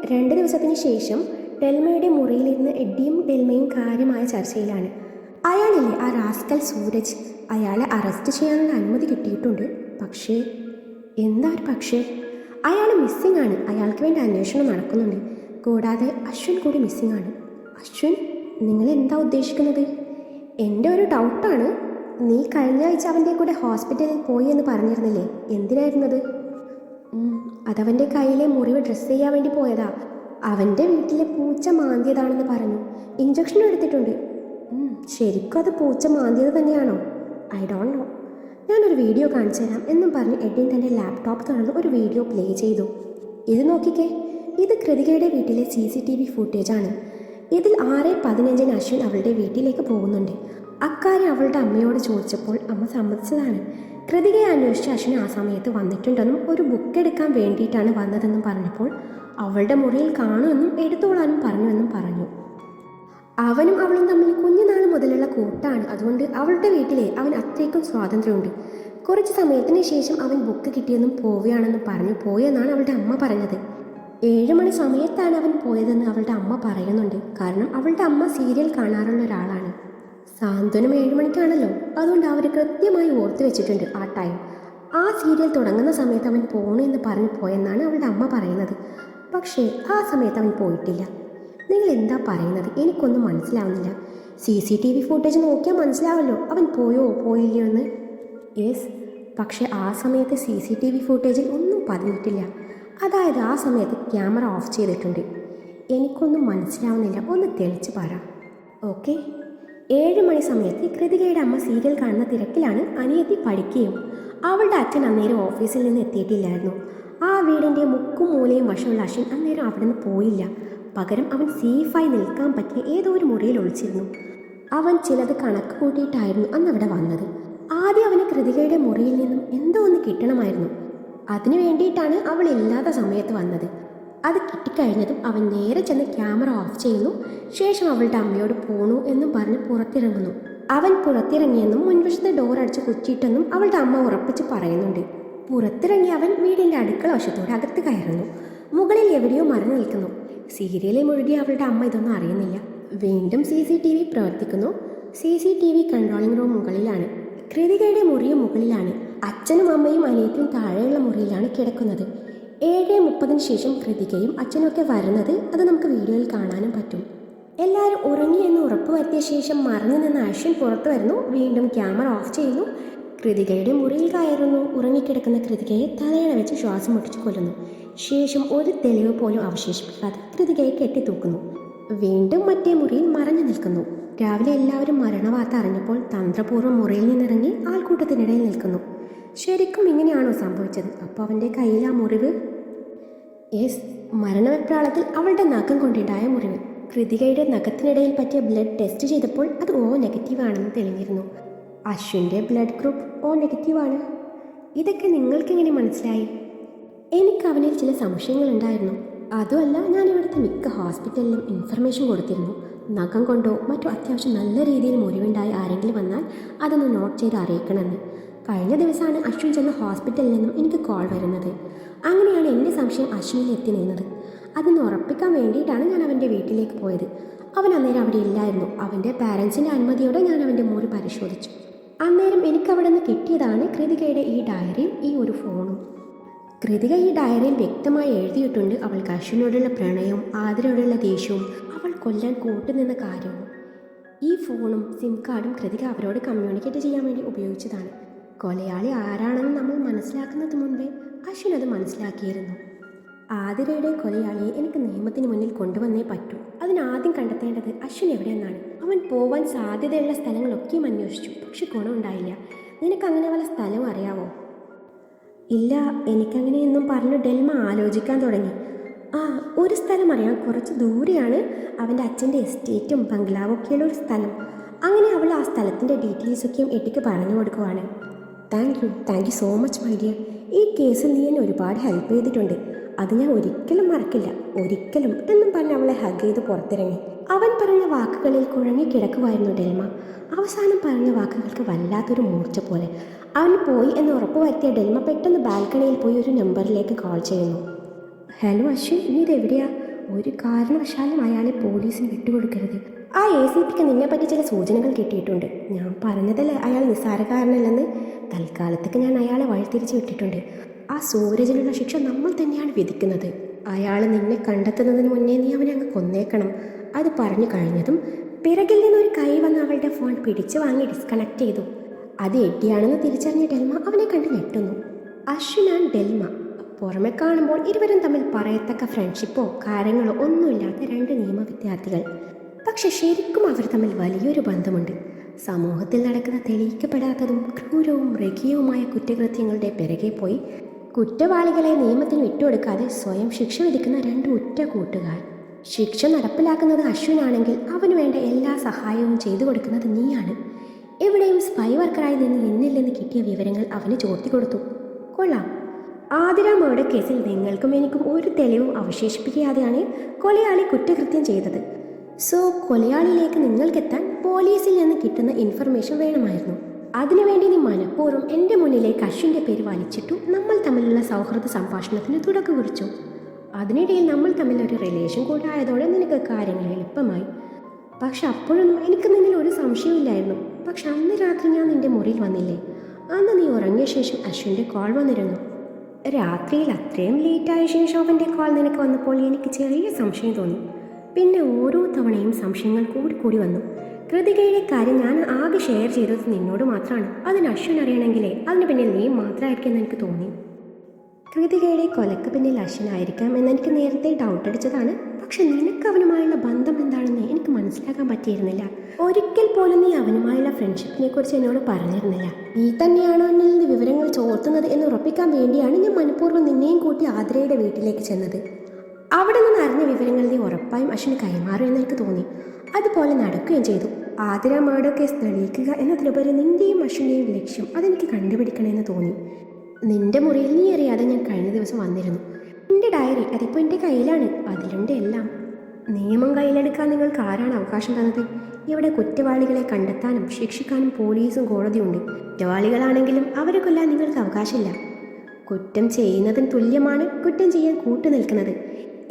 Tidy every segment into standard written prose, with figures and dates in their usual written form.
2 ദിവസത്തിന് ശേഷം ഡെൽമയുടെ മുറിയിലിരുന്ന് എഡ്ഡിയും ഡെൽമയും കാര്യമായ ചർച്ചയിലാണ്. അയാളില്ലേ ആ റാസ്കൽ സൂരജ്, അയാളെ അറസ്റ്റ് ചെയ്യാനുള്ള അനുമതി കിട്ടിയിട്ടുണ്ട്. പക്ഷേ എന്താ ഒരു പക്ഷേ, അയാൾ മിസ്സിംഗ് ആണ്. അയാൾക്ക് വേണ്ടി അന്വേഷണം നടക്കുന്നുണ്ട്. കൂടാതെ അശ്വിൻ കൂടി മിസ്സിംഗ് ആണ്. അശ്വിൻ, നിങ്ങൾ എന്താ ഉദ്ദേശിക്കുന്നത്? എൻ്റെ ഒരു ഡൗട്ടാണ്. നീ കഴിഞ്ഞ ആഴ്ച അവൻ്റെ കൂടെ ഹോസ്പിറ്റലിൽ പോയി എന്ന് പറഞ്ഞിരുന്നില്ലേ, എന്തിനായിരുന്നത്? അതവൻ്റെ കയ്യിലെ മുറിവ് ഡ്രസ്സ് ചെയ്യാൻ വേണ്ടി പോയതാ. അവൻ്റെ വീട്ടിലെ പൂച്ച മാന്തിയതാണെന്ന് പറഞ്ഞു. ഇഞ്ചക്ഷൻ എടുത്തിട്ടുണ്ട്. ശരിക്കും അത് പൂച്ച മാന്തിയത് തന്നെയാണോ? I don't know. ഞാനൊരു വീഡിയോ കാണിച്ചു തരാം എന്നും പറഞ്ഞ് എഡിൻ തൻ്റെ ലാപ്ടോപ്പ് തുറന്ന് ഒരു വീഡിയോ പ്ലേ ചെയ്തു. ഇത് നോക്കിക്കേ, ഇത് കൃതികയുടെ വീട്ടിലെ CCTV ഫുട്ടേജാണ്. ഇതിൽ 6:15 അശ്വിൻ അവളുടെ വീട്ടിലേക്ക് പോകുന്നുണ്ട്. അക്കാര്യം അവളുടെ അമ്മയോട് ചോദിച്ചപ്പോൾ അമ്മ സമ്മതിച്ചതാണ്. കൃതികയെ അന്വേഷിച്ച് അശ്വിൻ ആ സമയത്ത് വന്നിട്ടുണ്ടെന്നും ഒരു ബുക്ക് എടുക്കാൻ വേണ്ടിയിട്ടാണ് വന്നതെന്നും പറഞ്ഞപ്പോൾ അവളുടെ മുറിയിൽ കാണുമെന്നും എടുത്തോളാനും പറഞ്ഞുവെന്നും പറഞ്ഞു. അവനും അവളും തമ്മിൽ കുഞ്ഞുനാൾ മുതലുള്ള കൂട്ടാണ്. അതുകൊണ്ട് അവളുടെ വീട്ടിലെ അവൻ അത്രയ്ക്കും സ്വാതന്ത്ര്യമുണ്ട്. കുറച്ച് സമയത്തിന് ശേഷം അവൻ ബുക്ക് കിട്ടിയെന്നും പോവുകയാണെന്നും പറഞ്ഞു പോയെന്നാണ് അവളുടെ അമ്മ പറഞ്ഞത്. 7 മണി സമയത്താണ് അവൻ പോയതെന്ന് അവളുടെ അമ്മ പറയുന്നുണ്ട്. കാരണം അവളുടെ അമ്മ സീരിയൽ കാണാറുള്ള ഒരാളാണ്. സാന്ത്വനം 7 മണിക്കാണല്ലോ, അതുകൊണ്ട് അവർ കൃത്യമായി ഓർത്തു വെച്ചിട്ടുണ്ട് ആ ടൈം. ആ സീരിയൽ തുടങ്ങുന്ന സമയത്ത് അവൻ പോണു എന്ന് പറഞ്ഞു പോയെന്നാണ് അവളുടെ അമ്മ പറയുന്നത്. പക്ഷേ ആ സമയത്ത് അവൻ പോയിട്ടില്ല. നിങ്ങൾ എന്താ പറയുന്നത്? എനിക്കൊന്നും മനസ്സിലാവുന്നില്ല. CCTV ഫുട്ടേജ് നോക്കിയാൽ മനസ്സിലാവല്ലോ അവൻ പോയോ പോയില്ലയോ എന്ന്. യെസ്, പക്ഷേ ആ സമയത്ത് CCTV ഫുട്ടേജിൽ ഒന്നും പതിഞ്ഞിട്ടില്ല. അതായത് ആ സമയത്ത് ക്യാമറ ഓഫ് ചെയ്തിട്ടുണ്ട്. എനിക്കൊന്നും മനസ്സിലാവുന്നില്ല, ഒന്ന് തെളിച്ച് പറ. ഓക്കെ. 7 മണി സമയത്ത് കൃതികയുടെ അമ്മ സീരിയൽ കാണുന്ന തിരക്കിലാണ്. അനിയത്തി പഠിക്കുകയും അവളുടെ അച്ഛൻ അന്നേരം ഓഫീസിൽ നിന്ന് എത്തിയിട്ടില്ലായിരുന്നു. ആ വീടിൻ്റെ മുക്കും മൂലയും വശമുള്ള അശ്വിൻ അന്നേരം അവിടെ നിന്ന് പോയില്ല. പകരം അവൻ സേഫായി നിൽക്കാൻ പറ്റിയ ഏതോ ഒരു മുറിയിൽ ഒളിച്ചിരുന്നു. അവൻ ചിലത് കണക്ക് കൂട്ടിയിട്ടായിരുന്നു അന്ന് അവിടെ വന്നത്. ആദ്യം അവന് കൃതികയുടെ മുറിയിൽ നിന്നും എന്തോ ഒന്ന് കിട്ടണമായിരുന്നു. അതിനു വേണ്ടിയിട്ടാണ് അവൾ ഇല്ലാത്ത സമയത്ത് വന്നത്. അത് കിട്ടിക്കഴിഞ്ഞതും അവൻ നേരെ ചെന്ന് ക്യാമറ ഓഫ് ചെയ്യുന്നു. ശേഷം അവളുടെ അമ്മയോട് പോണു എന്നും പറഞ്ഞ് പുറത്തിറങ്ങുന്നു. അവൻ പുറത്തിറങ്ങിയെന്നും മുൻവശത്തെ ഡോർ അടിച്ച് കുറ്റിയിട്ടെന്നും അവളുടെ അമ്മ ഉറപ്പിച്ച് പറയുന്നുണ്ട്. പുറത്തിറങ്ങി അവൻ വീടിൻ്റെ അടുക്കള വശത്തോടെ അകത്ത് കയറുന്നു. മുകളിൽ എവിടെയോ മറന്നു നിൽക്കുന്നു. സീരിയലിൽ മുഴുകി അവളുടെ അമ്മ ഇതൊന്നും അറിയുന്നില്ല. വീണ്ടും CCTV പ്രവർത്തിക്കുന്നു. CCTV കൺട്രോളിംഗ് റൂം മുകളിലാണ്. കൃതികയുടെ മുറിയും മുകളിലാണ്. അച്ഛനും അമ്മയും അനിയത്തിയും താഴെയുള്ള മുറിയിലാണ് കിടക്കുന്നത്. 7:30 ശേഷം കൃതികയും അച്ഛനൊക്കെ വരുന്നത് അത് നമുക്ക് വീഡിയോയിൽ കാണാനും പറ്റും. എല്ലാവരും ഉറങ്ങി എന്ന് ഉറപ്പുവരുത്തിയ ശേഷം മറഞ്ഞു നിന്ന് അശ്വിൻ പുറത്തു വരുന്നു. വീണ്ടും ക്യാമറ ഓഫ് ചെയ്യുന്നു. കൃതികയുടെ മുറിയിൽ കയറുന്നു. ഉറങ്ങിക്കിടക്കുന്ന കൃതികയെ തലയിണ വെച്ച് ശ്വാസം മുട്ടിച്ചു കൊല്ലുന്നു. ശേഷം ഒരു തെളിവ് പോലും അവശേഷിപ്പിക്കാതെ കൃതികയെ കെട്ടിത്തൂക്കുന്നു. വീണ്ടും മറ്റേ മുറിയിൽ മറഞ്ഞു നിൽക്കുന്നു. രാവിലെ എല്ലാവരും മരണവാർത്ത അറിഞ്ഞപ്പോൾ തന്ത്രപൂർവ്വം മുറിയിൽ നിന്നിറങ്ങി ആൾക്കൂട്ടത്തിനിടയിൽ നിൽക്കുന്നു. ശരിക്കും ഇങ്ങനെയാണോ സംഭവിച്ചത്? അപ്പോൾ അവൻ്റെ കയ്യിൽ ആ മുറിവ്? യെസ്, മരണവെപ്രാളത്തിൽ അവളുടെ നഖം കൊണ്ടുണ്ടായ മുറിവ്. കൃതികയുടെ നഖത്തിനിടയിൽ പറ്റിയ ബ്ലഡ് ടെസ്റ്റ് ചെയ്തപ്പോൾ അത് O നെഗറ്റീവ് ആണെന്ന് തെളിഞ്ഞിരുന്നു. അശ്വിൻ്റെ ബ്ലഡ് ഗ്രൂപ്പ് O നെഗറ്റീവ് ആണ്. ഇതൊക്കെ നിങ്ങൾക്കെങ്ങനെ മനസ്സിലായി? എനിക്ക് അവനിൽ ചില സംശയങ്ങളുണ്ടായിരുന്നു. അതുമല്ല, ഞാൻ ഇവിടുത്തെ മിക്ക ഹോസ്പിറ്റലിലും ഇൻഫർമേഷൻ കൊടുത്തിരുന്നു. നഖം കൊണ്ടോ മറ്റോ അത്യാവശ്യം നല്ല രീതിയിൽ മുറിവുണ്ടായി ആരെങ്കിലും വന്നാൽ അതൊന്ന് നോട്ട് ചെയ്ത് അറിയിക്കണമെന്ന്. കഴിഞ്ഞ ദിവസമാണ് അശ്വിൻ ചെന്ന ഹോസ്പിറ്റലിൽ നിന്നും എനിക്ക് കോൾ വരുന്നത്. അങ്ങനെയാണ് എൻ്റെ സംശയം അശ്വിനിൽ എത്തി നിന്നത്. അതൊന്ന് ഉറപ്പിക്കാൻ വേണ്ടിയിട്ടാണ് ഞാൻ അവൻ്റെ വീട്ടിലേക്ക് പോയത്. അവൻ അന്നേരം അവിടെ ഇല്ലായിരുന്നു. അവൻ്റെ പാരൻസിൻ്റെ അനുമതിയോടെ ഞാൻ അവൻ്റെ മുറി പരിശോധിച്ചു. അന്നേരം എനിക്ക് അവിടെ നിന്ന് കിട്ടിയതാണ് കൃതികയുടെ ഈ ഡയറിയും ഈ ഒരു ഫോണും. കൃതിക ഈ ഡയറിയിൽ വ്യക്തമായി എഴുതിയിട്ടുണ്ട് അവൾക്ക് അശ്വിനോടുള്ള പ്രണയവും ആദരവോടുള്ള ദേഷ്യവും അവൾ കൊല്ലാൻ കൂട്ടുനിന്ന കാര്യവും. ഈ ഫോണും സിം കാർഡും കൃതിക അവരോട് കമ്മ്യൂണിക്കേറ്റ് ചെയ്യാൻ വേണ്ടി ഉപയോഗിച്ചതാണ്. കൊലയാളി ആരാണെന്ന് നമ്മൾ മനസ്സിലാക്കുന്നത് മുൻപേ അശ്വിൻ അത് മനസ്സിലാക്കിയിരുന്നു. ആതിരയുടെ കൊലയാളിയെ എനിക്ക് നിയമത്തിന് മുന്നിൽ കൊണ്ടുവന്നേ പറ്റൂ. അതിനാദ്യം കണ്ടെത്തേണ്ടത് അശ്വിൻ എവിടെയെന്നാണ്. അവൻ പോവാൻ സാധ്യതയുള്ള സ്ഥലങ്ങളൊക്കെയും അന്വേഷിച്ചു, പക്ഷെ ഗുണമുണ്ടായില്ല. നിനക്കങ്ങനെ വല്ല സ്ഥലവും അറിയാവോ? ഇല്ല, എനിക്കങ്ങനെയൊന്നും പറഞ്ഞു ഡെൽമ ആലോചിക്കാൻ തുടങ്ങി. ഒരു സ്ഥലം അറിയാം, കുറച്ച് ദൂരെയാണ്. അവൻ്റെ അച്ഛൻ്റെ എസ്റ്റേറ്റും ബംഗ്ലാവും ഒക്കെയുള്ള ഒരു സ്ഥലം. അങ്ങനെ അവൾ ആ സ്ഥലത്തിൻ്റെ ഡീറ്റെയിൽസൊക്കെയും എട്ടിക്ക് പറഞ്ഞു കൊടുക്കുവാണ്. Thank you so much my dear. ഈ കേസിൽ നീ എന്നെ ഒരുപാട് ഹെൽപ്പ് ചെയ്തിട്ടുണ്ട്. അത് ഞാൻ ഒരിക്കലും മറക്കില്ല, ഒരിക്കലും എന്നും പറഞ്ഞ് അവളെ ഹഗ് ചെയ്ത് പുറത്തിറങ്ങി. അവൻ പറഞ്ഞ വാക്കുകളിൽ കുഴങ്ങി കിടക്കുമായിരുന്നു ഡെൽമ. അവസാനം പറഞ്ഞ വാക്കുകൾക്ക് വല്ലാത്തൊരു മൂർച്ച പോലെ. അവൻ പോയി എന്ന് ഉറപ്പ് വരുത്തിയ ഡെൽമ പെട്ടെന്ന് ബാൽക്കണിയിൽ പോയി ഒരു നമ്പറിലേക്ക് കോൾ ചെയ്യുന്നു. ഹലോ അശ്വിൻ, നീ ഇതെവിടെയാ? ഒരു കാരണവശാലും അയാളെ പോലീസിന് വിട്ടുകൊടുക്കരുത്. ആ ACPക്ക് നിന്നെപ്പറ്റി ചില സൂചനകൾ കിട്ടിയിട്ടുണ്ട്. ഞാൻ പറഞ്ഞതല്ലേ അയാൾ നിസ്സാരക്കാരനല്ലെന്ന്. തൽക്കാലത്തേക്ക് ഞാൻ അയാളെ വഴിതിരിച്ച് വിട്ടിട്ടുണ്ട്. ആ സൂരജിനുള്ള ശിക്ഷ നമ്മൾ തന്നെയാണ് വിധിക്കുന്നത്. അയാൾ നിന്നെ കണ്ടെത്തുന്നതിന് മുന്നേ നീ അവനെ അങ്ങ് കൊന്നേക്കണം. അത് പറഞ്ഞു കഴിഞ്ഞതും പിറകിൽ നിന്നൊരു കൈ വന്ന് അവളുടെ ഫോൺ പിടിച്ചു വാങ്ങി ഡിസ്കണക്ട് ചെയ്തു. അത് എഡ്ഡിയാണെന്ന് തിരിച്ചറിഞ്ഞ ഡെൽമ അവനെ കണ്ട് ഞെട്ടുന്നു. അശ്വിൻ ആൻഡ് ഡെൽമ. പുറമെ കാണുമ്പോൾ ഇരുവരും തമ്മിൽ പറയത്തക്ക ഫ്രണ്ട്ഷിപ്പോ കാര്യങ്ങളോ ഒന്നുമില്ലാത്ത രണ്ട് നിയമ വിദ്യാർത്ഥികൾ. പക്ഷെ ശരിക്കും അവർ തമ്മിൽ വലിയൊരു ബന്ധമുണ്ട്. സമൂഹത്തിൽ നടക്കുന്ന തെളിയിക്കപ്പെടാത്തതും ക്രൂരവും മൃഗീയവുമായ കുറ്റകൃത്യങ്ങളുടെ പിറകെ പോയി കുറ്റവാളികളെ നിയമത്തിന് വിട്ടുകൊടുക്കാതെ സ്വയം ശിക്ഷ വിധിക്കുന്ന രണ്ട് ഉറ്റ കൂട്ടുകാർ. ശിക്ഷ നടപ്പിലാക്കുന്നത് അശ്വിനാണെങ്കിൽ അവന് വേണ്ട എല്ലാ സഹായവും ചെയ്തു കൊടുക്കുന്നത് നീയാണ്. എവിടെയും സ്പൈ വർക്കറായി നിന്ന് എന്നിൽ നിന്ന് കിട്ടിയ വിവരങ്ങൾ അവന് ചോർത്തി കൊടുത്തു. കൊള്ളാം. ആതിര മർഡർ കേസിൽ നിങ്ങൾക്കും എനിക്കും ഒരു തെളിവും അവശേഷിപ്പിക്കാതെയാണ് കൊലയാളി കുറ്റകൃത്യം ചെയ്തത്. സോ കൊലയാളിയിലേക്ക് നിങ്ങൾക്കെത്താൻ പോലീസിൽ നിന്ന് കിട്ടുന്ന ഇൻഫർമേഷൻ വേണമായിരുന്നു. അതിനുവേണ്ടി നീ മനഃപൂർവ്വം എൻ്റെ മുന്നിലേക്ക് അശ്വിൻ്റെ പേര് വലിച്ചിട്ടു നമ്മൾ തമ്മിലുള്ള സൗഹൃദ സംഭാഷണത്തിന് തുടക്കം കുറിച്ചു. അതിനിടയിൽ നമ്മൾ തമ്മിൽ ഒരു റിലേഷൻ കൂടെ ആയതോടെ നിനക്ക് കാര്യങ്ങൾ എളുപ്പമായി. പക്ഷെ അപ്പോഴൊന്നും എനിക്ക് നിന്നിൽ ഒരു സംശയമില്ലായിരുന്നു. പക്ഷെ അന്ന് രാത്രി ഞാൻ നിന്റെ മുറിയിൽ വന്നില്ലേ, അന്ന് നീ ഉറങ്ങിയ ശേഷം അശ്വിൻ്റെ കോൾ വന്നിരുന്നു. രാത്രിയിൽ അത്രയും ലേറ്റായ ശേഷം അവൻ്റെ കോൾ നിനക്ക് വന്നപ്പോൾ എനിക്ക് ചെറിയ സംശയം തോന്നി. പിന്നെ ഓരോ തവണയും സംശയങ്ങൾ കൂടി വന്നു. കൃതികയുടെ കാര്യം ഞാൻ ആകെ ഷെയർ ചെയ്തത് നിന്നോട് മാത്രമാണ്. അതിന് അശ്വിൻ അറിയണമെങ്കിലേ അതിന് പിന്നിൽ നീ മാത്രമായിരിക്കും എന്ന് എനിക്ക് തോന്നി. കൃതികയുടെ കൊലക്ക് പിന്നിൽ അശ്വിനായിരിക്കാം എന്നെനിക്ക് നേരത്തെ ഡൗട്ട് അടിച്ചതാണ്. പക്ഷെ നിനക്ക് അവനുമായുള്ള ബന്ധം എന്താണെന്ന് എനിക്ക് മനസ്സിലാക്കാൻ പറ്റിയിരുന്നില്ല. ഒരിക്കൽ പോലും നീ അവനുമായുള്ള ഫ്രണ്ട്ഷിപ്പിനെ കുറിച്ച് എന്നോട് പറഞ്ഞിരുന്നില്ല. നീ തന്നെയാണോ എന്നിൽ നിന്ന് വിവരങ്ങൾ ചോർത്തുന്നത് എന്ന് ഉറപ്പിക്കാൻ വേണ്ടിയാണ് ഞാൻ മനഃപൂർവ്വം നിന്നെയും കൂട്ടി ആതിരയുടെ വീട്ടിലേക്ക് ചെന്നത്. അവിടെ നിന്ന് അറിഞ്ഞ വിവരങ്ങൾ നീ ഉറപ്പായും അശ്വിന് കൈമാറും എന്ന് എനിക്ക് തോന്നി. അതുപോലെ നടക്കുകയും ചെയ്തു. ആതിര മർഡർ കേസ് തെളിയിക്കുക എന്നതിലുപരി നിന്റെയും അശ്വിൻ്റെയും ലക്ഷ്യം അതെനിക്ക് കണ്ടുപിടിക്കണമെന്ന് തോന്നി. നിന്റെ മുറിയിൽ നീ അറിയാതെ ഞാൻ കഴിഞ്ഞ ദിവസം വന്നിരുന്നു. നിന്റെ ഡയറി അതിപ്പോൾ എൻ്റെ കയ്യിലാണ്. അതിലുണ്ട് എല്ലാം. നിയമം കയ്യിലെടുക്കാൻ നിങ്ങൾക്ക് ആരാണ് അവകാശം തന്നത്? ഇവിടെ കുറ്റവാളികളെ കണ്ടെത്താനും ശിക്ഷിക്കാനും പോലീസും കോടതിയുണ്ട്. കുറ്റവാളികളാണെങ്കിലും അവരെ കൊല്ലാൻ നിങ്ങൾക്ക് അവകാശമില്ല. കുറ്റം ചെയ്യുന്നതിന് തുല്യമാണ് കുറ്റം ചെയ്യാൻ കൂട്ടുനിൽക്കുന്നത്.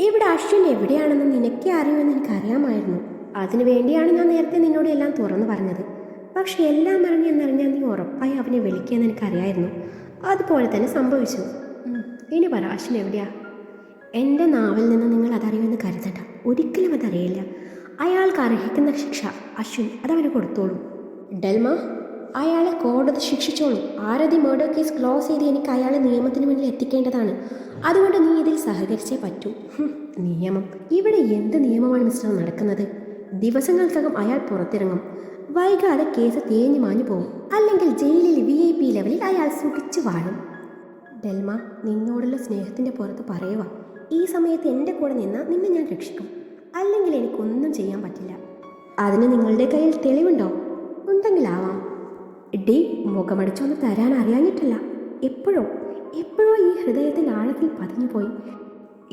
ഇവിടെ അശ്വിൻ എവിടെയാണെന്ന് നിനക്കേ അറിയുമെന്ന് എനിക്കറിയാമായിരുന്നു. അതിനുവേണ്ടിയാണ് ഞാൻ നേരത്തെ നിന്നോട് എല്ലാം തുറന്നു പറഞ്ഞത്. പക്ഷെ എല്ലാം അറിഞ്ഞെന്നറിഞ്ഞാൽ നീ ഉറപ്പായി അവനെ വിളിക്കുമെന്ന് എനിക്കറിയായിരുന്നു. അതുപോലെ തന്നെ സംഭവിച്ചു. ഇനി പറ, അശ്വിൻ എവിടെയാ? എൻ്റെ നാവിൽ നിന്ന് നിങ്ങൾ അതറിയുമെന്ന് കരുതണ്ട. ഒരിക്കലും അതറിയില്ല. അയാൾക്ക് അർഹിക്കുന്ന ശിക്ഷ അശ്വിൻ അതവന് കൊടുത്തോളൂ. ഡെൽമ, അയാളെ കോടതി ശിക്ഷിച്ചോളൂ. ആരതി മർഡർ കേസ് ക്ലോസ് ചെയ്ത് എനിക്ക് അയാളെ നിയമത്തിന് മുന്നിൽ എത്തിക്കേണ്ടതാണ്. അതുകൊണ്ട് നീ ഇതിൽ സഹകരിച്ചേ പറ്റൂ. നിയമം? ഇവിടെ എന്ത് നിയമമാണ് മിസ്റ്റർ നടക്കുന്നത്? ദിവസങ്ങൾക്കകം അയാൾ പുറത്തിറങ്ങും. വൈകാതെ കേസ് തേഞ്ഞു മാഞ്ഞു പോകും. അല്ലെങ്കിൽ ജയിലിൽ VIP ലെവലിൽ അയാൾ സുഖിച്ചു വാഴും. ഡെൽമ, നിന്നോടുള്ള സ്നേഹത്തിൻ്റെ പുറത്ത് പറയുക. ഈ സമയത്ത് എൻ്റെ കൂടെ നിന്നാൽ നിന്നെ ഞാൻ രക്ഷിക്കും. അല്ലെങ്കിൽ എനിക്കൊന്നും ചെയ്യാൻ പറ്റില്ല. അതിന് നിങ്ങളുടെ കയ്യിൽ തെളിവുണ്ടോ? ഉണ്ടെങ്കിലാവാം. ഡി, മുഖമടിച്ചൊന്ന് തരാൻ അറിയാഞ്ഞിട്ടല്ല. എപ്പോഴോ ഈ ഹൃദയത്തിൽ ആഴത്തിൽ പതിഞ്ഞുപോയി.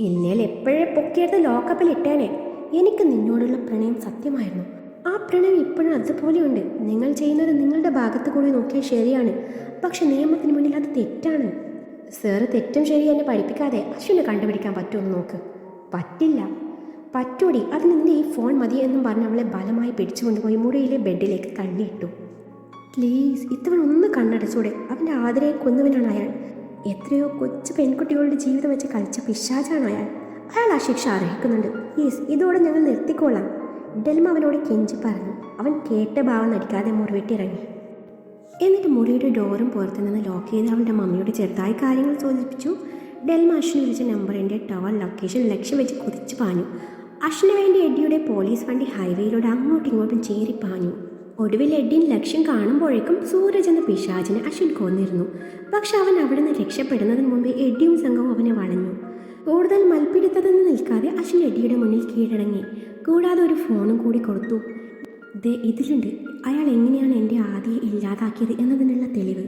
ഇല്ലേൽ എപ്പോഴേ പൊക്കിയെടുത്ത് ലോക്കപ്പിൽ ഇട്ടേനെ. എനിക്ക് നിന്നോടുള്ള പ്രണയം സത്യമായിരുന്നു. ആ പ്രണയം ഇപ്പോഴും അതുപോലെയുണ്ട്. നിങ്ങൾ ചെയ്യുന്നത് നിങ്ങളുടെ ഭാഗത്ത് കൂടി നോക്കിയാൽ ശരിയാണ്. പക്ഷെ നിയമത്തിന് മുന്നിൽ അത് തെറ്റാണ്. സാറ് തെറ്റും ശരി എന്നെ പഠിപ്പിക്കാതെ അശ്വിനെ കണ്ടുപിടിക്കാൻ പറ്റുമെന്ന് നോക്ക്. പറ്റില്ല. പറ്റൂടി. അത് നിന്റെ ഈ ഫോൺ മതി എന്നും പറഞ്ഞ് അവളെ ബലമായി പിടിച്ചുകൊണ്ടുപോയി മുറിയിലെ ബെഡിലേക്ക് തള്ളിയിട്ടു. പ്ലീസ്, ഇത്തവണ ഒന്ന് കണ്ണടച്ചൂടെ? അവൻ്റെ ആതിരയെ കൊന്നവനാണ് അയാൾ. എത്രയോ കൊച്ചു പെൺകുട്ടികളുടെ ജീവിതം വെച്ച് കളിച്ച പിശാചാണ് അയാൾ. ആ ശിക്ഷ അർഹിക്കുന്നുണ്ട്. പ്ലീസ്, ഇതോടെ ഞങ്ങൾ നിർത്തിക്കോളാം. ഡെൽമ അവനോട് കെഞ്ചി പറഞ്ഞു. അവൻ കേട്ട ഭാവം നടിക്കാതെ മുറി വിട്ടിറങ്ങി. എന്നിട്ട് മുറിയുടെ ഡോറും പുറത്തു നിന്ന് ലോക്ക് ചെയ്ത് അവൻ്റെ മമ്മിയോട് ചെറുതായി കാര്യങ്ങൾ സൂചിപ്പിച്ചു. ഡെൽമ അശ്വിന് വിളിച്ച നമ്പറിൻ്റെ ടവർ ലൊക്കേഷൻ ലക്ഷ്യം വെച്ച് കുതിച്ചു പാഞ്ഞു. അശ്വിന് വേണ്ടി എഡ്ഡിയുടെ പോലീസ് വണ്ടി ഹൈവേയിലൂടെ അങ്ങോട്ടും ഇങ്ങോട്ടും ചീറിപ്പാഞ്ഞു. ഒടുവിൽ എഡ്ഡിൻ ലക്ഷ്യം കാണുമ്പോഴേക്കും സൂരജ് എന്ന പിശാചിനെ അശ്വിൻ കൊന്നിരുന്നു. പക്ഷെ അവൻ അവിടെ നിന്ന് രക്ഷപ്പെടുന്നതിന് മുമ്പ് എഡ്ഡിയും സംഘവും അവനെ വളഞ്ഞു. കൂടുതൽ മൽപ്പിടുത്തതെന്ന് നിൽക്കാതെ അശ്വിൻ എഡ്ഡിയുടെ മുന്നിൽ കീഴടങ്ങി. കൂടാതെ ഒരു ഫോണും കൂടി കൊടുത്തു. ഇതിലുണ്ട് അയാൾ എങ്ങനെയാണ് എൻ്റെ ആദിയെ ഇല്ലാതാക്കിയത് എന്നതിനുള്ള തെളിവ്.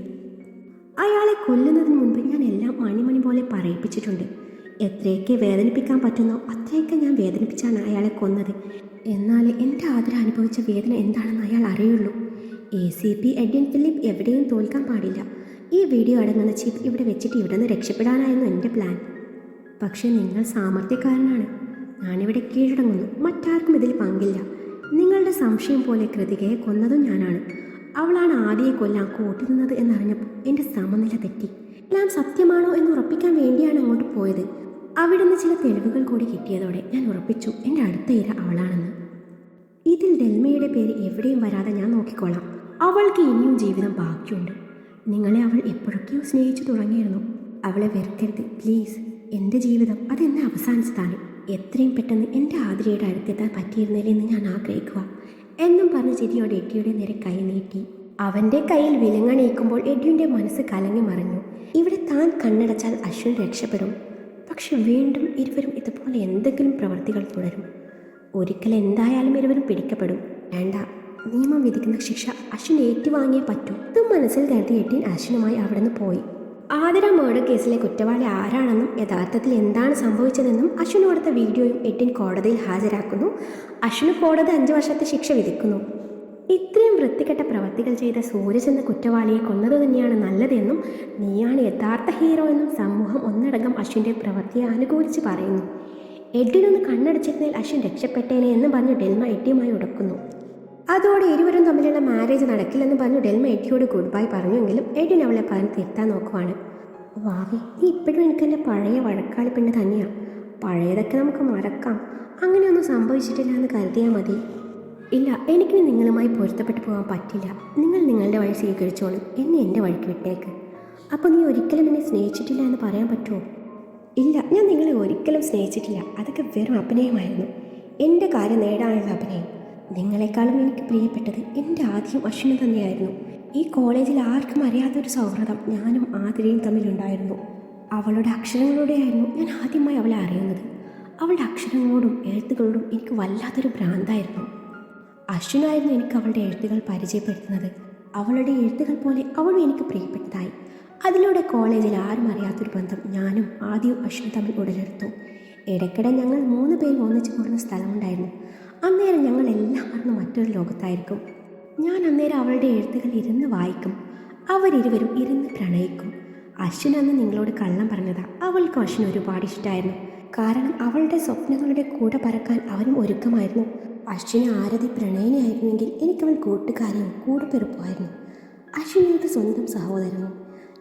അയാളെ കൊല്ലുന്നതിന് മുൻപ് ഞാൻ എല്ലാം മണിമണി പോലെ പറയിപ്പിച്ചിട്ടുണ്ട്. എത്രയൊക്കെ വേദനിപ്പിക്കാൻ പറ്റുന്നോ അത്രയൊക്കെ ഞാൻ വേദനിപ്പിച്ചാണ് അയാളെ കൊന്നത്. എന്നാൽ എൻ്റെ ആതിര അനുഭവിച്ച വേദന എന്താണെന്ന് അയാൾ അറിയുള്ളൂ. ACP എഡ്വിൻ ഫിലിപ്പ് എവിടെയും തോൽക്കാൻ പാടില്ല. ഈ വീഡിയോ അടങ്ങുന്ന ചിപ്പ് ഇവിടെ വെച്ചിട്ട് ഇവിടെ നിന്ന് രക്ഷപ്പെടാനായിരുന്നു എൻ്റെ പ്ലാൻ. പക്ഷേ നിങ്ങൾ സാമർത്ഥ്യക്കാരനാണ്. ഞാൻ ഞങ്ങളിവിടെ കീഴടങ്ങുന്നു. മറ്റാർക്കും ഇതിൽ പങ്കില്ല. നിങ്ങളുടെ സംശയം പോലെ കൃതികയെ കൊന്നതും ഞാനാണ്. അവളാണ് ആദിയെ കൊല്ലാൻ കൂട്ടുനിന്നത് എന്നറിഞ്ഞപ്പോൾ എൻ്റെ സമനില തെറ്റി. എല്ലാം സത്യമാണോ എന്ന് ഉറപ്പിക്കാൻ വേണ്ടിയാണ് അങ്ങോട്ട് പോയത്. അവിടുന്ന് ചില തെളിവുകൾ കൂടി കിട്ടിയതോടെ ഞാൻ ഉറപ്പിച്ചു എൻ്റെ അടുത്ത ഇര അവളാണെന്ന്. ഇതിൽ ഡെൽമയുടെ പേര് എവിടെയും വരാതെ ഞാൻ നോക്കിക്കോളാം. അവൾക്ക് ഇനിയും ജീവിതം ബാക്കിയുണ്ട്. നിങ്ങളെ അവൾ എപ്പോഴൊക്കെയോ സ്നേഹിച്ചു തുടങ്ങിയിരുന്നു. അവളെ വെറുക്കരുത് പ്ലീസ്. എൻ്റെ ജീവിതം അതെന്നെ അവസാനിച്ചതാണ്. എത്രയും പെട്ടെന്ന് എൻ്റെ ആതിരയുടെ അടുത്തെത്താൻ പറ്റിയിരുന്നില്ലെന്ന് ഞാൻ ആഗ്രഹിക്കുക എന്നും പറഞ്ഞ് ചിരിയോടെ എഡ്ഡിയുടെ നേരെ കൈ നീട്ടി. അവൻ്റെ കയ്യിൽ വിലങ്ങണിയിക്കുമ്പോൾ എഡ്ഡിയുടെ മനസ്സ് കലങ്ങി മറിഞ്ഞു. ഇവിടെ താൻ കണ്ണടച്ചാൽ അശ്വിൻ രക്ഷപ്പെടും. പക്ഷെ വീണ്ടും ഇരുവരും ഇതുപോലെ എന്തെങ്കിലും പ്രവൃത്തികൾ തുടരും. ഒരിക്കൽ എന്തായാലും ഇരുവരും പിടിക്കപ്പെടും. വേണ്ട, നിയമം വിധിക്കുന്ന ശിക്ഷ അശ്വിൻ ഏറ്റുവാങ്ങിയേ പറ്റൂ. ഇതും മനസ്സിൽ കരുതി എഡ്വിൻ അശ്വിനുമായി അവിടെ നിന്ന് പോയി. ആതിര മർഡർ കേസിലെ കുറ്റവാളി ആരാണെന്നും യഥാർത്ഥത്തിൽ എന്താണ് സംഭവിച്ചതെന്നും അശ്വിന് കൊടുത്ത വീഡിയോയും എഡ്വിൻ കോടതിയിൽ ഹാജരാക്കുന്നു. അശ്വിന് കോടതി 5 വർഷത്തെ ശിക്ഷ വിധിക്കുന്നു. ഇത്രയും വൃത്തികെട്ട പ്രവർത്തികൾ ചെയ്ത സൂരജ് എന്ന കുറ്റവാളിയെ കൊന്നത് തന്നെയാണ് നല്ലതെന്നും നീയാണ് യഥാർത്ഥ ഹീറോ എന്നും സമൂഹം ഒന്നടങ്കം അശ്വിൻ്റെ പ്രവൃത്തിയെ അനുകൂലിച്ച് പറയുന്നു. എഡ്വിനൊന്ന് കണ്ണടച്ചിരുന്നാൽ അശ്വിൻ രക്ഷപ്പെട്ടേനെ എന്ന് പറഞ്ഞ് ഡെൽമ എഡ്ഡിയുമായി ഉടക്കുന്നു. അതോടെ ഇരുവരും തമ്മിലുള്ള മാരേജ് നടക്കില്ലെന്ന് പറഞ്ഞു ഡെൽമ എഡ്ഡിയോട് ഗുഡ് ബൈ പറഞ്ഞുവെങ്കിലും എഡ്വിൻ അവളെ പറഞ്ഞ് തിരുത്താൻ നോക്കുവാണ്. വാവി, നീ ഇപ്പോഴും എനിക്കെൻ്റെ പഴയ വഴക്കാളി പെണ്ണ് തന്നെയാണ്. പഴയതൊക്കെ നമുക്ക് മറക്കാം. അങ്ങനെയൊന്നും സംഭവിച്ചിട്ടില്ല എന്ന് കരുതിയാൽ മതി. ഇല്ല, എനിക്കിനി നിങ്ങളുമായി പൊരുത്തപ്പെട്ടു പോകാൻ പറ്റില്ല. നിങ്ങൾ നിങ്ങളുടെ വഴി സ്വീകരിച്ചോളും. എന്നെ എൻ്റെ വഴിക്ക് വിട്ടേക്ക്. അപ്പോൾ നീ ഒരിക്കലും എന്നെ സ്നേഹിച്ചിട്ടില്ല എന്ന് പറയാൻ പറ്റുമോ? ഇല്ല, ഞാൻ നിങ്ങളെ ഒരിക്കലും സ്നേഹിച്ചിട്ടില്ല. അതൊക്കെ വെറും അഭിനയമായിരുന്നു. എൻ്റെ കാര്യം നേടാനുള്ള അഭിനയം. നിങ്ങളെക്കാളും എനിക്ക് പ്രിയപ്പെട്ടത് എൻ്റെ ആദ്യം അശ്വിന് തന്നെയായിരുന്നു. ഈ കോളേജിൽ ആർക്കും അറിയാത്തൊരു സൗഹൃദം ഞാനും ആതിരയും തമ്മിലുണ്ടായിരുന്നു. അവളുടെ അക്ഷരങ്ങളോടെയായിരുന്നു ഞാൻ ആദ്യമായി അവളെ അറിയുന്നത്. അവളുടെ അക്ഷരങ്ങളോടും എഴുത്തുകളോടും എനിക്ക് വല്ലാത്തൊരു ഭ്രാന്തായിരുന്നു. അശ്വിനായിരുന്നു എനിക്ക് അവളുടെ എഴുത്തുകൾ പരിചയപ്പെടുത്തുന്നത്. അവളുടെ എഴുത്തുകൾ പോലെ അവളും എനിക്ക് പ്രിയപ്പെട്ടതായി. അതിലൂടെ കോളേജിൽ ആരും അറിയാത്തൊരു ബന്ധം ഞാനും ആദ്യവും അശ്വിനും തമ്മിൽ ഉടലെടുത്തു. ഇടയ്ക്കിടെ ഞങ്ങൾ 3 പേരും ഒന്നിച്ചു കൂടുന്ന സ്ഥലമുണ്ടായിരുന്നു. അന്നേരം ഞങ്ങൾ എല്ലാം മറന്ന് മറ്റൊരു ലോകത്തായിരിക്കും. ഞാൻ അന്നേരം അവളുടെ എഴുത്തുകൾ ഇരുന്ന് വായിക്കും. അവരിരുവരും ഇരുന്ന് പ്രണയിക്കും. അശ്വിൻ അന്ന് നിങ്ങളോട് കള്ളം പറഞ്ഞതാ. അവൾക്ക് അശ്വിൻ ഒരുപാട് ഇഷ്ടമായിരുന്നു. കാരണം അവളുടെ സ്വപ്നങ്ങളുടെ കൂടെ പറക്കാൻ അവനും ഒരുക്കമായിരുന്നു. അശ്വിന് ആരതി പ്രണയിനിയായിരുന്നെങ്കിൽ എനിക്കവൾ കൂട്ടുകാരിയും കൂടെപ്പിറപ്പുമായിരുന്നു. അശ്വിൻ എനിക്ക് സ്വന്തം സഹോദരനും.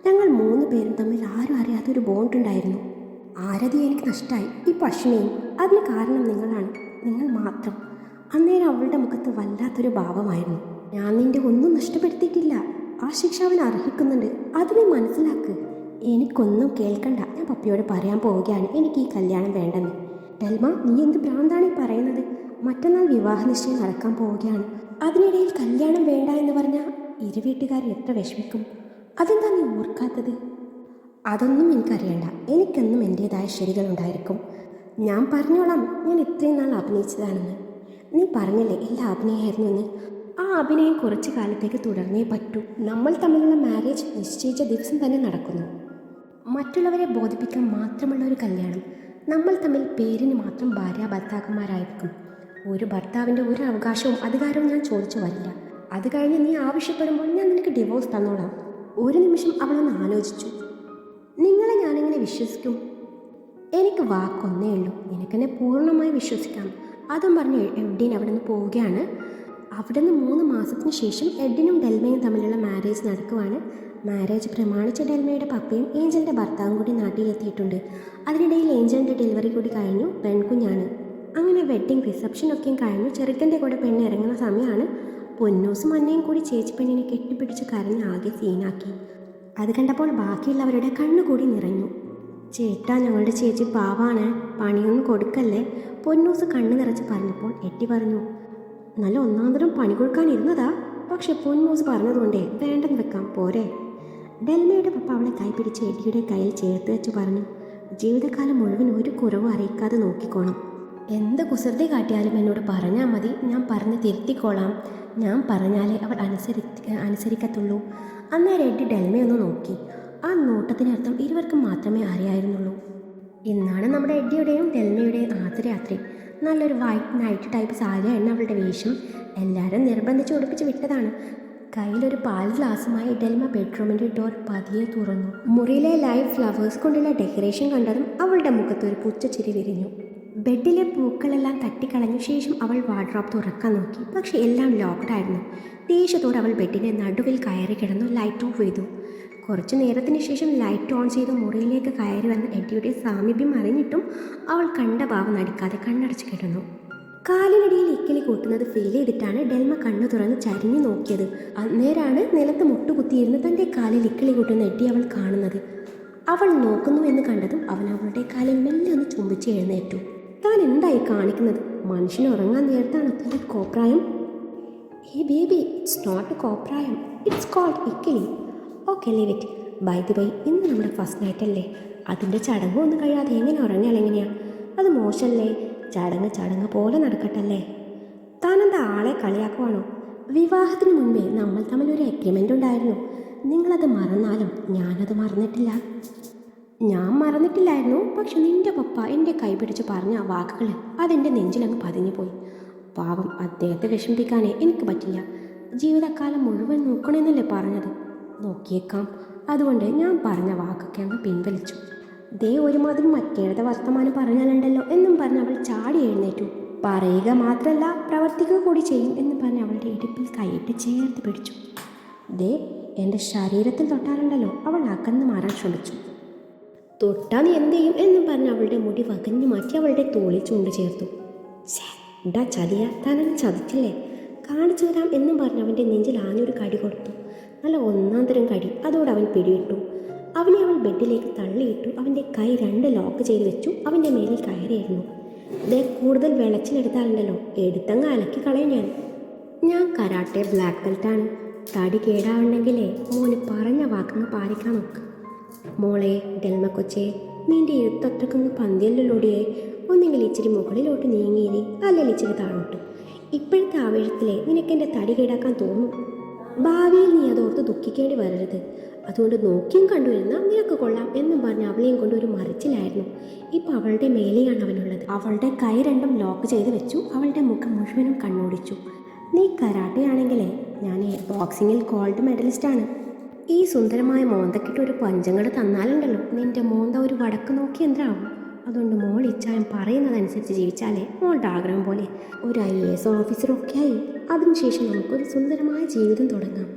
ഞങ്ങൾ 3 പേരും തമ്മിൽ ആരും അറിയാത്തൊരു ബോണ്ടുണ്ടായിരുന്നു. ആരതി എനിക്ക് നഷ്ടമായി. ഇപ്പോൾ അശ്വിനെയും. അതിന് കാരണം നിങ്ങളാണ്, നിങ്ങൾ മാത്രം. അന്നേരം അവളുടെ മുഖത്ത് വല്ലാത്തൊരു ഭാവമായിരുന്നു. ഞാൻ നിന്റെ ഒന്നും നഷ്ടപ്പെടുത്തിയിട്ടില്ല. ആ ശിക്ഷ അവൻ അർഹിക്കുന്നുണ്ട്. അത് നീ മനസ്സിലാക്ക്. എനിക്കൊന്നും കേൾക്കണ്ട. ഞാൻ പപ്പിയോട് പറയാൻ പോവുകയാണ് എനിക്ക് ഈ കല്യാണം വേണ്ടെന്ന്. ഡെൽമ, നീ എന്ത് ഭ്രാന്താണ് ഈ പറയുന്നത്? മറ്റന്നാൾ വിവാഹ നിശ്ചയം നടക്കാൻ പോവുകയാണ്. അതിനിടയിൽ കല്യാണം വേണ്ട എന്ന് പറഞ്ഞാൽ ഇരുവീട്ടുകാർ എത്ര വിഷമിക്കും. അതെന്താ നീ ഓർക്കാത്തത്? അതൊന്നും എനിക്കറിയണ്ട. എനിക്കെന്നും എൻ്റേതായ ശരികളുണ്ടായിരിക്കും. ഞാൻ പറഞ്ഞോളാം ഞാൻ ഇത്രയും നാൾ അഭിനയിച്ചതാണെന്ന്. നീ പറഞ്ഞില്ലേ എല്ലാം അഭിനയമായിരുന്നു എന്ന്. ആ അഭിനയം കുറച്ചു കാലത്തേക്ക് തുടർന്നേ പറ്റൂ. നമ്മൾ തമ്മിലുള്ള മാരേജ് നിശ്ചയിച്ച ദിവസം തന്നെ നടക്കുന്നു. മറ്റുള്ളവരെ ബോധിപ്പിക്കാൻ മാത്രമുള്ള ഒരു കല്യാണം. നമ്മൾ തമ്മിൽ പേരിന് മാത്രം ഭാര്യ ഭർത്താക്കന്മാരായിരിക്കും. ഒരു ഭർത്താവിൻ്റെ ഒരു അവകാശവും അധികാരവും ഞാൻ ചോദിച്ചു വരില്ല. അത് കഴിഞ്ഞ് നീ ആവശ്യപ്പെടുമ്പോൾ ഞാൻ നിനക്ക് ഡിവോഴ്സ് തന്നോളാം. ഒരു നിമിഷം അവളൊന്ന് ആലോചിച്ചു. നിങ്ങളെ ഞാനെങ്ങനെ വിശ്വസിക്കും? എനിക്ക് വാക്കൊന്നേ ഉള്ളൂ. നിനക്കെന്നെ പൂർണ്ണമായി വിശ്വസിക്കാം. അതും പറഞ്ഞ് എഡ്വിൻ അവിടെ നിന്ന് പോവുകയാണ്. അവിടെ നിന്ന് 3 മാസത്തിന് ശേഷം എഡ്വിനും ഡെൽമയും തമ്മിലുള്ള മാരേജ് നടക്കുവാണ്. മാരേജ് പ്രമാണിച്ച ഡെൽമയുടെ പപ്പയും ഏഞ്ചലിൻ്റെ ഭർത്താവും കൂടി നാട്ടിലെത്തിയിട്ടുണ്ട്. അതിനിടയിൽ ഏഞ്ചലിൻ്റെ ഡെലിവറി കൂടി കഴിഞ്ഞു. പെൺകുഞ്ഞാണ്. അങ്ങനെ വെഡ്ഡിങ് റിസപ്ഷനൊക്കെയും കഴിഞ്ഞു. ചെറുക്കൻ്റെ കൂടെ പെണ്ണ് ഇറങ്ങുന്ന സമയമാണ്. പൊന്നൂസും അന്നയും കൂടി ചേച്ചി പെണ്ണിനെ കെട്ടിപ്പിടിച്ച് കരഞ്ഞ് ആകെ സീനാക്കി. അത് കണ്ടപ്പോൾ ബാക്കിയുള്ളവരുടെ കണ്ണുകൂടി നിറഞ്ഞു. ചേട്ടാ, ഞങ്ങളുടെ ചേച്ചി പാവാണ്, പണിയൊന്നും കൊടുക്കല്ലേ. പൊന്നൂസ് കണ്ണു നിറച്ച് പറഞ്ഞപ്പോൾ എട്ടി പറഞ്ഞു, നല്ല ഒന്നാന്തരം പണി കൊടുക്കാനിരുന്നതാ. പക്ഷെ പൊന്നൂസ് പറഞ്ഞതുകൊണ്ടേ വേണ്ടെന്ന് വെക്കാം, പോരെ. ഡെൽമയുടെ പപ്പ അവളെ കൈപിടിച്ച് എട്ടിയുടെ കയ്യിൽ ചേർത്ത് വെച്ച് പറഞ്ഞു, ജീവിതകാലം മുഴുവൻ ഒരു കുറവും അറിയിക്കാതെ നോക്കിക്കോണം. എന്ത് കുസൃതി കാട്ടിയാലും എന്നോട് പറഞ്ഞാൽ മതി, ഞാൻ പറഞ്ഞ് തിരുത്തിക്കോളാം. ഞാൻ പറഞ്ഞാലേ അവൾ അനുസരിക്കത്തുള്ളൂ. അന്നേരം എഡ്ഡി ഡെൽമയൊന്ന് നോക്കി. ആ നോട്ടത്തിനർത്ഥം ഇരുവർക്കും മാത്രമേ അറിയായിരുന്നുള്ളൂ. ഇന്നാണ് നമ്മുടെ എഡ്ഡിയുടെയും ഡെൽമയുടെയും ആദ്യ രാത്രി. നല്ലൊരു വൈറ്റ് നൈറ്റ് ടൈപ്പ് സാരിയാണ് അവളുടെ വേഷം. എല്ലാവരും നിർബന്ധിച്ച് ഉടുപ്പിച്ച് വിട്ടതാണ്. കയ്യിലൊരു പാൽ ഗ്ലാസുമായി ഡെൽമ ബെഡ്റൂമിൻ്റെ ഡോർ പതിയെ തുറന്നു. മുറിയിലെ ലൈവ് ഫ്ലവേഴ്സ് കൊണ്ടുള്ള ഡെക്കറേഷൻ കണ്ടതും അവളുടെ മുഖത്തൊരു പുച്ഛച്ചിരി വിരിഞ്ഞു. ബെഡിലെ പൂക്കളെല്ലാം തട്ടിക്കളഞ്ഞ ശേഷം അവൾ വാർഡ്രോബ് തുറക്കാൻ നോക്കി. പക്ഷെ എല്ലാം ലോക്ക്ഡായിരുന്നു. ദേഷ്യത്തോടെ അവൾ ബെഡിൻ്റെ നടുവിൽ കയറി കിടന്നു ലൈറ്റ് ഓഫ് ചെയ്തു. കുറച്ചു നേരത്തിന് ശേഷം ലൈറ്റ് ഓൺ ചെയ്ത് മുറിയിലേക്ക് കയറി വന്ന എഡ്ഡിയുടെ സാമീപ്യം അറിഞ്ഞിട്ടും അവൾ കണ്ട ഭാവം നടിക്കാതെ കണ്ണടച്ച് കിടന്നു. കാലിനടിയിൽ ഇക്കിളി കൂട്ടുന്നത് ഫീൽ ചെയ്തിട്ടാണ് ഡെൽമ കണ്ണു തുറന്ന് ചരിഞ്ഞു നോക്കിയത്. അന്നേരാണ് നിലത്ത് മുട്ടുകുത്തിയിരുന്ന് തൻ്റെ കാലിൽ ഇക്കിളി കൂട്ടുന്ന എഡ്ഡി അവൾ കാണുന്നത്. അവൾ നോക്കുന്നു എന്ന് കണ്ടതും അവൻ അവളുടെ കാലിൽ മെല്ലെ ഒന്ന് ചുംബിച്ച് എഴുന്നേറ്റു. താൻ എന്തായി കാണിക്കുന്നത്? മനുഷ്യന് ഉറങ്ങാൻ നേരത്താണ് തൻ്റെ കോപ്രായം. Hey baby, it's not a കോപ്രായം, ഇറ്റ്സ് കോൾഡ് ഇക്കിളി. Okay leave it. By the by, ഇന്ന് നമ്മുടെ ഫസ്റ്റ് നൈറ്റ് അല്ലേ? അതിൻ്റെ ചടങ്ങൊന്നും കഴിയാതെ എങ്ങനെ ഉറങ്ങിയാൽ എങ്ങനെയാ? അത് മോശമല്ലേ? ചടങ്ങ് പോലെ നടക്കട്ടല്ലേ? താനെന്താ ആളെ കളിയാക്കുവാണോ? വിവാഹത്തിന് മുൻപേ നമ്മൾ തമ്മിൽ ഒരു എഗ്രിമെൻ്റ് ഉണ്ടായിരുന്നു. നിങ്ങളത് മറന്നാലും ഞാനത് മറന്നിട്ടില്ല. ഞാൻ മറന്നിട്ടില്ലായിരുന്നു. പക്ഷെ നിന്റെ പപ്പ എൻ്റെ കൈ പിടിച്ച് പറഞ്ഞ ആ വാക്കുകൾ അതെൻ്റെ നെഞ്ചിലങ്ങ് പതിഞ്ഞു പോയി. പാവം, അദ്ദേഹത്തെ വിഷമിപ്പിക്കാനേ എനിക്ക് പറ്റില്ല. ജീവിതകാലം മുഴുവൻ നോക്കണമെന്നല്ലേ പറഞ്ഞത്? നോക്കിയേക്കാം. അതുകൊണ്ട് ഞാൻ പറഞ്ഞ വാക്കൊക്കെ അങ്ങ് പിൻവലിച്ചു. ദേ ഒരുമാതിരി മറ്റേഴത വർത്തമാനം പറഞ്ഞാലുണ്ടല്ലോ എന്നും പറഞ്ഞ് അവൾ ചാടി എഴുന്നേറ്റു. പറയുക മാത്രമല്ല പ്രവർത്തിക്കുക കൂടി ചെയ്യും എന്ന് പറഞ്ഞ് അവളുടെ ഇടുപ്പിൽ കൈയിട്ട് ചേർത്ത് പിടിച്ചു. ദേ എൻ്റെ ശരീരത്തിൽ തൊട്ടാലുണ്ടല്ലോ അവൾ അകന്ന് മാറാൻ ശ്രമിച്ചു. തൊട്ടാ നീ എന്ത് ചെയ്യും എന്നും പറഞ്ഞ് അവളുടെ മുടി വകഞ്ഞു മാറ്റി അവളുടെ തോളിൽ ചൂണ്ട് ചേർത്തു. ഡാ ചതിയ, താനെന്നെ ചതിച്ചില്ലേ? കാണിച്ചു തരാം എന്നും പറഞ്ഞ് അവൻ്റെ നെഞ്ചിൽ ആഞ്ഞൊരു കടി കൊടുത്തു. നല്ല ഒന്നാം തരം കടി. അതോടെ അവൻ പിടിയിട്ടു. അവനെ അവൾ ബെഡിലേക്ക് തള്ളിയിട്ടു. അവൻ്റെ കൈ 2 ലോക്ക് ചെയ്ത് വെച്ചു. അവൻ്റെ മേലിൽ കയറിയിരുന്നു. ദേ കൂടുതൽ വെളച്ചിലെടുത്താലുണ്ടല്ലോ എടുത്തങ്ങ് അലക്കി കളയും ഞാൻ കരാട്ടെ ബ്ലാക്ക് ബെൽറ്റാണ്. തടി കേടാവണമെങ്കിലേ മോന് പറഞ്ഞ വാക്കങ്ങ് പാലിക്കാൻ നോക്ക്. മോളെ ഡെൽമ കൊച്ചേ, നിന്റെ എഴുത്തത്രക്കൊന്ന് പന്തിയല്ലോടിയേ. ഒന്നെങ്കിൽ ഇച്ചിരി മുകളിലോട്ട് നീങ്ങിയിരി, അല്ലെങ്കിൽ ഇച്ചിരി താഴോട്ട്. ഇപ്പോഴത്തെ ആവേശത്തിലെ നിനക്കെൻ്റെ തടി കേടാക്കാൻ തോന്നും. ഭാവിയിൽ നീ അതോർത്ത് ദുഃഖിക്കേണ്ടി വരരുത്. അതുകൊണ്ട് നോക്കിയും കണ്ടുവരുന്ന നിനക്ക് കൊള്ളാം എന്നും പറഞ്ഞ് അവളെയും കൊണ്ട് ഒരു മറിച്ചിലായിരുന്നു. ഇപ്പം അവളുടെ മേലെയാണ് അവനുള്ളത്. അവളുടെ കൈ 2 ലോക്ക് ചെയ്ത് വെച്ചു. അവളുടെ മുഖം മുഴുവനും കണ്ണോടിച്ചു. നീ കരാട്ടയാണെങ്കിലേ ഞാൻ ബോക്സിങ്ങിൽ ഗോൾഡ് മെഡലിസ്റ്റാണ്. ഈ സുന്ദരമായ മോന്തക്കിട്ട് ഒരു പഞ്ചങ്ങൾ തന്നാലുണ്ടല്ലോ നിന്റെ മോന്ത ഒരു വടക്ക് നോക്കി എന്താവും. അതുകൊണ്ട് മോൾ ഇച്ചായം പറയുന്നതനുസരിച്ച് ജീവിച്ചാലേ മോളുടെ ആഗ്രഹം പോലെ ഒരു IAS ഓഫീസറൊക്കെ ആയി അതിനുശേഷം നമുക്കൊരു സുന്ദരമായ ജീവിതം തുടങ്ങാം.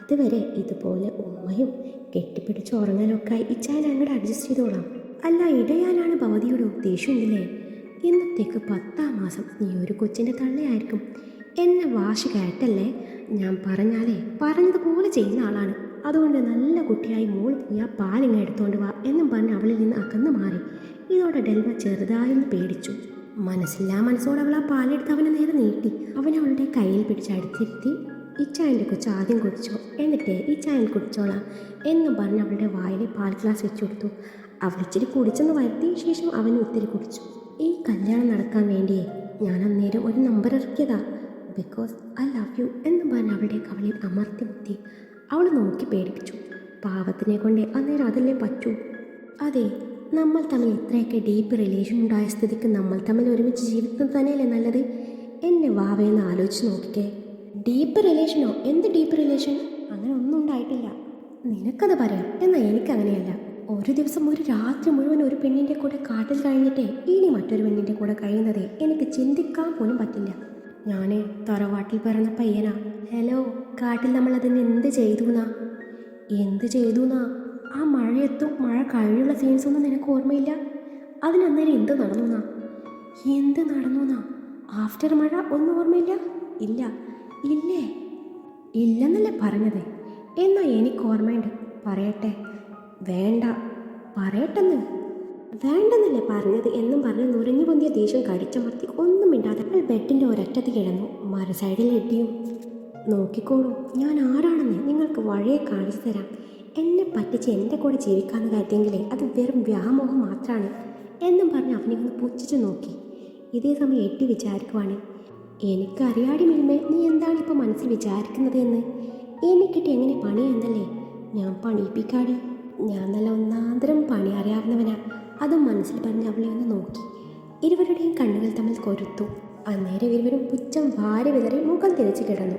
അതുവരെ ഇതുപോലെ ഉമ്മയും കെട്ടിപ്പിടിച്ച് ഉറങ്ങലൊക്കെ ഇച്ചായൻ അങ്ങോട്ട് അഡ്ജസ്റ്റ് ചെയ്തോളാം. അല്ല, ഇടയാനാണ് ഭവതിയുടെ ഉദ്ദേശമുണ്ടല്ലേ? ഇന്നത്തേക്ക് 10ാം മാസം നീ ഒരു കൊച്ചിൻ്റെ തള്ളയായിരിക്കും. എന്നെ വാശി കയറ്റല്ലേ. ഞാൻ പറഞ്ഞാലേ പറഞ്ഞതുപോലെ ചെയ്യുന്ന ആളാണ്. അതുകൊണ്ട് നല്ല കുട്ടിയായി മോൾ പോയി ആ പാലിങ്ങ എടുത്തോണ്ട് വാ എന്നും പറഞ്ഞ് അവളിൽ നിന്ന് അകന്നു മാറി. ഇതോടെ ഡെൽമ ചെറുതായൊന്ന് പേടിച്ചു. മനസ്സില്ലാ മനസ്സോടെ അവൾ ആ പാലെടുത്ത് അവനെ നേരെ നീട്ടി. അവളുടെ കയ്യിൽ പിടിച്ച് അടുത്തിരുത്തി. ഇച്ചായൻ്റെ കൊച്ച് ആദ്യം കുടിച്ചോ, എന്നിട്ട് ഇച്ചായൻ കുടിച്ചോളാം എന്നും പറഞ്ഞ് അവളുടെ വായിലെ പാൽ ഗ്ലാസ് വെച്ചു കൊടുത്തു. അവൾ ഇച്ചിരി കുടിച്ചെന്ന് വരുത്തിയ ശേഷം അവനും ഒത്തിരി കുടിച്ചു. ഈ കല്യാണം നടക്കാൻ വേണ്ടിയേ ഞാൻ അന്നേരം ഒരു നമ്പർ ഇറക്കിയതാ. ബിക്കോസ് ഐ ലവ് യു എന്നും പറഞ്ഞ് അവളുടെ കവളിൽ അമർത്തി മുത്തി. അവൾ നോക്കി പേടിപ്പിച്ചു. പാവത്തിനെ കൊണ്ട് അന്നേരം അതല്ലേ പറ്റൂ. അതെ, നമ്മൾ തമ്മിൽ ഇത്രയൊക്കെ ഡീപ്പ് റിലേഷൻ ഉണ്ടായ സ്ഥിതിക്ക് നമ്മൾ തമ്മിൽ ഒരുമിച്ച് ജീവിക്കുന്നത് തന്നെയല്ലേ നല്ലത്. എന്നെ വാവയെന്ന് ആലോചിച്ച് നോക്കിക്കേ. ഡീപ്പ് റിലേഷനോ? എന്ത് ഡീപ്പ് റിലേഷൻ? അങ്ങനെ ഒന്നും ഉണ്ടായിട്ടില്ല. നിനക്കത് പറയാം, എന്നാൽ എനിക്കങ്ങനെയല്ല. ഒരു ദിവസം ഒരു രാത്രി മുഴുവൻ ഒരു പെണ്ണിൻ്റെ കൂടെ കാട്ടിൽ കഴിഞ്ഞിട്ടേ ഇനി മറ്റൊരു പെണ്ണിൻ്റെ കൂടെ കഴിയുന്നതേ എനിക്ക് ചിന്തിക്കാൻ പോലും പറ്റില്ല. ഞാൻ തറവാട്ടിൽ പിറന്ന പയ്യനാ. ഹലോ, കാട്ടിൽ നമ്മളതിന് എന്ത് ചെയ്തുന്നാ? ആ മഴയത്തും മഴ കഴിഞ്ഞുള്ള സീൻസൊന്നും നിനക്ക് ഓർമ്മയില്ല? അതിനന്നേരം എന്ത് നടന്നുന്നാ? ആഫ്റ്റർ മഴ ഒന്നും ഓർമ്മയില്ല? ഇല്ലേ? ഇല്ലെന്നല്ലേ പറഞ്ഞത്? എന്നാൽ എനിക്ക് ഓർമ്മയുണ്ട്. പറയട്ടെ? വേണ്ട, വേണ്ടെന്നല്ലേ പറഞ്ഞത് എന്നും പറഞ്ഞ് നുരഞ്ഞു പൊന്തിയ ദേഷ്യം കടിച്ചമർത്തി ഒന്നും മിണ്ടാതെ അവൾ ബെഡിൻ്റെ ഒരറ്റത്ത് കിടന്നു. മറു സൈഡിൽ എഡ്ഡിയും. നോക്കിക്കോളൂ, ഞാൻ ആരാണെന്ന് നിങ്ങൾക്ക് വഴിയെ കാണിച്ചു തരാം. എന്നെ പറ്റിച്ച് എൻ്റെ കൂടെ ജീവിക്കാമെന്ന് കരുതിയെങ്കിലേ അത് വെറും വ്യാമോഹം മാത്രമാണ് എന്നും പറഞ്ഞ് അവനെ ഒന്ന് പുച്ഛിച്ചു നോക്കി. ഇതേ സമയം എഡ്ഡി വിചാരിക്കുവാണ്, എനിക്കറിയാടി മിൽമേ, നീ എന്താണ് ഇപ്പോൾ മനസ്സിൽ വിചാരിക്കുന്നത് എന്ന്. എനിക്കിട്ട് എങ്ങനെ പണിയെന്നല്ലേ ഞാൻ പണിയിപ്പിക്കാടി. ഞാൻ നല്ല ഒന്നാന്തരം പണി അറിയാവുന്നവനാ. അതും മനസ്സിൽ പറഞ്ഞ് അവളെ ഒന്ന് നോക്കി. ഇരുവരുടെയും കണ്ണുകൾ തമ്മിൽ കൊരുത്തു. അന്നേരം ഇരുവരും പുച്ഛം വാരി വിതറി മുഖം തിരിച്ചു കിടന്നു.